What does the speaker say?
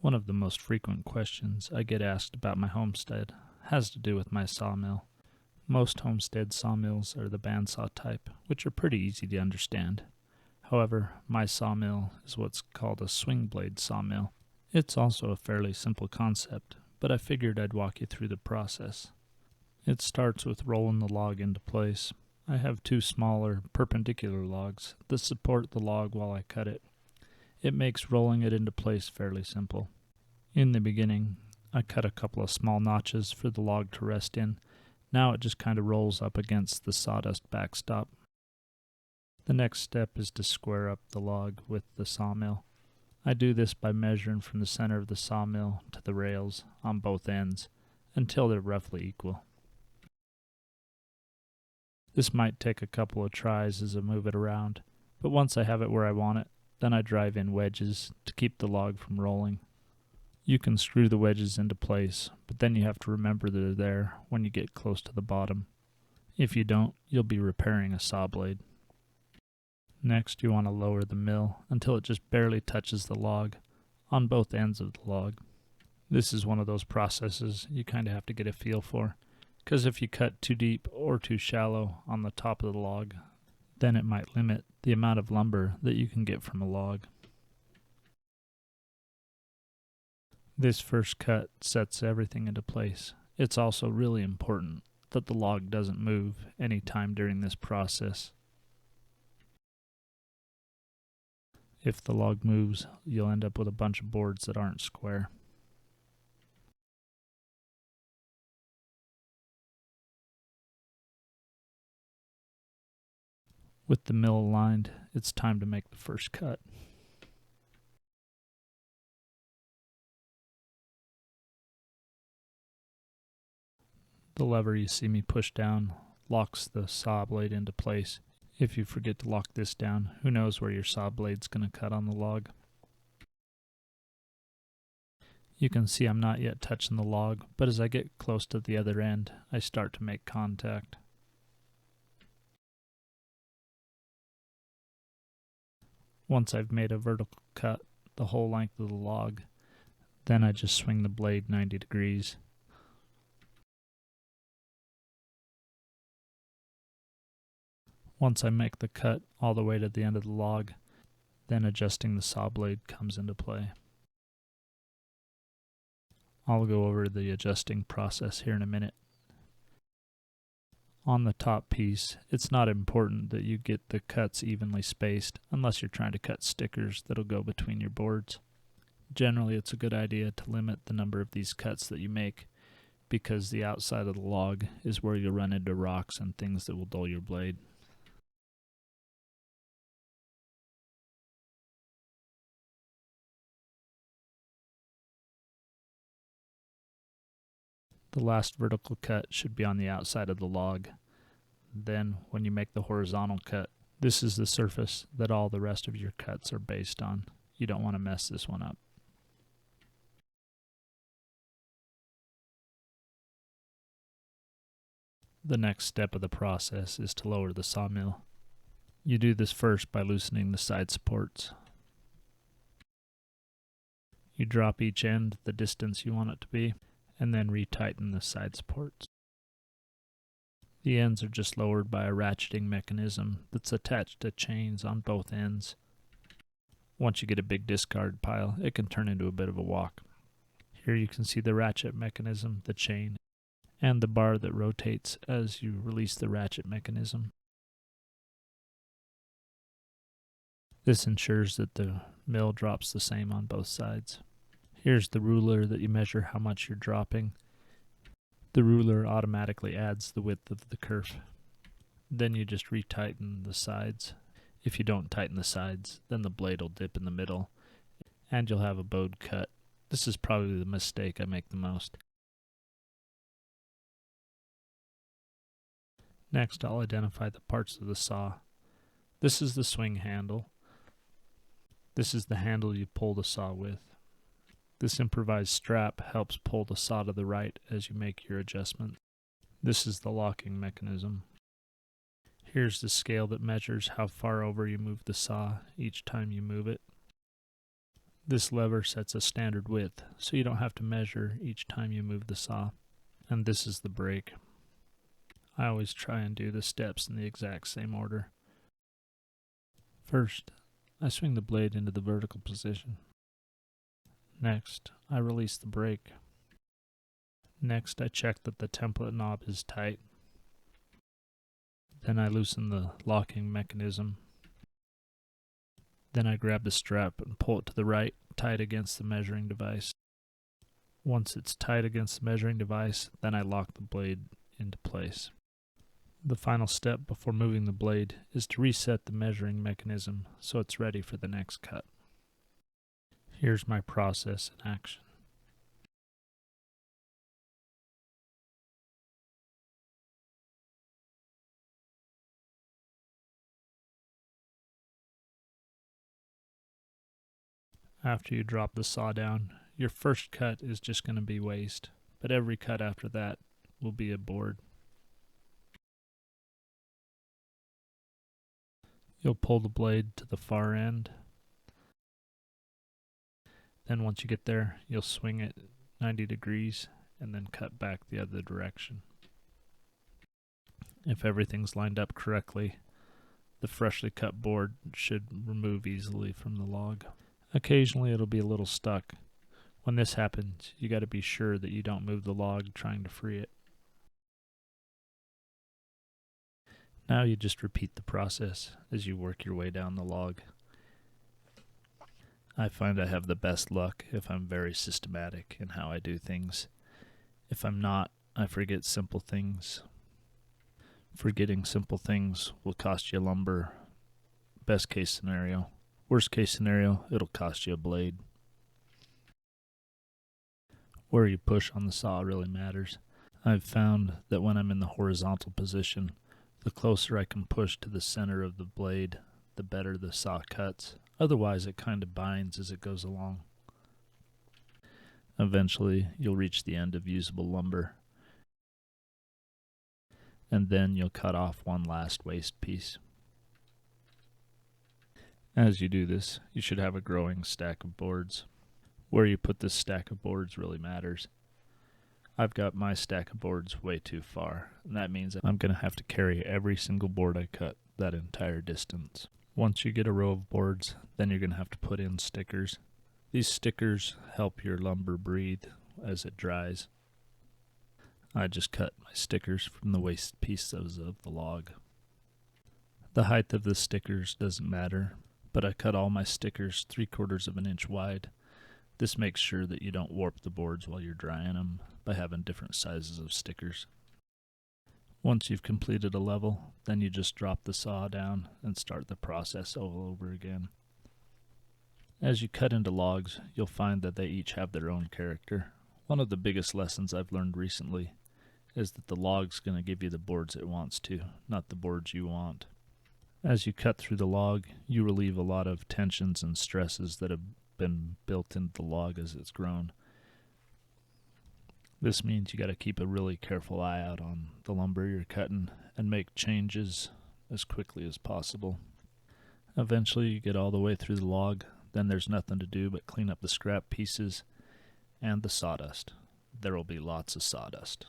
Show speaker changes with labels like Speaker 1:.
Speaker 1: One of the most frequent questions I get asked about my homestead has to do with my sawmill. Most homestead sawmills are the bandsaw type, which are pretty easy to understand. However, my sawmill is what's called a swing blade sawmill. It's also a fairly simple concept, but I figured I'd walk you through the process. It starts with rolling the log into place. I have two smaller perpendicular logs that support the log while I cut it. It makes rolling it into place fairly simple. In the beginning, I cut a couple of small notches for the log to rest in. Now it just kind of rolls up against the sawdust backstop. The next step is to square up the log with the sawmill. I do this by measuring from the center of the sawmill to the rails on both ends until they're roughly equal. This might take a couple of tries as I move it around, but once I have it where I want it, then I drive in wedges to keep the log from rolling. You can screw the wedges into place, but then you have to remember they're there when you get close to the bottom. If you don't, you'll be repairing a saw blade. Next, you want to lower the mill until it just barely touches the log on both ends of the log. This is one of those processes you kind of have to get a feel for, because if you cut too deep or too shallow on the top of the log, then it might limit the amount of lumber that you can get from a log. This first cut sets everything into place. It's also really important that the log doesn't move any time during this process. If the log moves, you'll end up with a bunch of boards that aren't square. With the mill aligned, it's time to make the first cut. The lever you see me push down locks the saw blade into place. If you forget to lock this down, who knows where your saw blade's going to cut on the log. You can see I'm not yet touching the log, but as I get close to the other end, I start to make contact. Once I've made a vertical cut the whole length of the log, then I just swing the blade 90 degrees. Once I make the cut all the way to the end of the log, then adjusting the saw blade comes into play. I'll go over the adjusting process here in a minute. On the top piece, it's not important that you get the cuts evenly spaced unless you're trying to cut stickers that'll go between your boards. Generally, it's a good idea to limit the number of these cuts that you make because the outside of the log is where you'll run into rocks and things that will dull your blade. The last vertical cut should be on the outside of the log. Then, when you make the horizontal cut, this is the surface that all the rest of your cuts are based on. You don't want to mess this one up. The next step of the process is to lower the sawmill. You do this first by loosening the side supports. You drop each end the distance you want it to be, and then retighten the side supports. The ends are just lowered by a ratcheting mechanism that's attached to chains on both ends. Once you get a big discard pile, it can turn into a bit of a walk. Here you can see the ratchet mechanism, the chain, and the bar that rotates as you release the ratchet mechanism. This ensures that the mill drops the same on both sides. Here's the ruler that you measure how much you're dropping. The ruler automatically adds the width of the kerf. Then you just retighten the sides. If you don't tighten the sides, then the blade will dip in the middle, and you'll have a bowed cut. This is probably the mistake I make the most. Next, I'll identify the parts of the saw. This is the swing handle. This is the handle you pull the saw with. This improvised strap helps pull the saw to the right as you make your adjustment. This is the locking mechanism. Here's the scale that measures how far over you move the saw each time you move it. This lever sets a standard width, so you don't have to measure each time you move the saw. And this is the brake. I always try and do the steps in the exact same order. First, I swing the blade into the vertical position. Next, I release the brake. Next, I check that the template knob is tight. Then I loosen the locking mechanism. Then I grab the strap and pull it to the right, tight against the measuring device. Once it's tight against the measuring device, then I lock the blade into place. The final step before moving the blade is to reset the measuring mechanism so it's ready for the next cut. Here's my process in action. After you drop the saw down, your first cut is just going to be waste, but every cut after that will be a board. You'll pull the blade to the far end. Then once you get there, you'll swing it 90 degrees and then cut back the other direction. If everything's lined up correctly, the freshly cut board should remove easily from the log. Occasionally it'll be a little stuck. When this happens, you got to be sure that you don't move the log trying to free it. Now you just repeat the process as you work your way down the log. I find I have the best luck if I'm very systematic in how I do things. If I'm not, I forget simple things. Forgetting simple things will cost you lumber. Best case scenario. Worst case scenario, it'll cost you a blade. Where you push on the saw really matters. I've found that when I'm in the horizontal position, the closer I can push to the center of the blade, the better the saw cuts. Otherwise, it kind of binds as it goes along. Eventually, you'll reach the end of usable lumber, and then you'll cut off one last waste piece. As you do this, you should have a growing stack of boards. Where you put this stack of boards really matters. I've got my stack of boards way too far, and that means I'm going to have to carry every single board I cut that entire distance. Once you get a row of boards, then you're going to have to put in stickers. These stickers help your lumber breathe as it dries. I just cut my stickers from the waste pieces of the log. The height of the stickers doesn't matter, but I cut all my stickers 3/4 of an inch wide. This makes sure that you don't warp the boards while you're drying them by having different sizes of stickers. Once you've completed a level, then you just drop the saw down and start the process all over again. As you cut into logs, you'll find that they each have their own character. One of the biggest lessons I've learned recently is that the log's going to give you the boards it wants to, not the boards you want. As you cut through the log, you relieve a lot of tensions and stresses that have been built into the log as it's grown. This means you got to keep a really careful eye out on the lumber you're cutting and make changes as quickly as possible. Eventually you get all the way through the log, then there's nothing to do but clean up the scrap pieces and the sawdust. There will be lots of sawdust.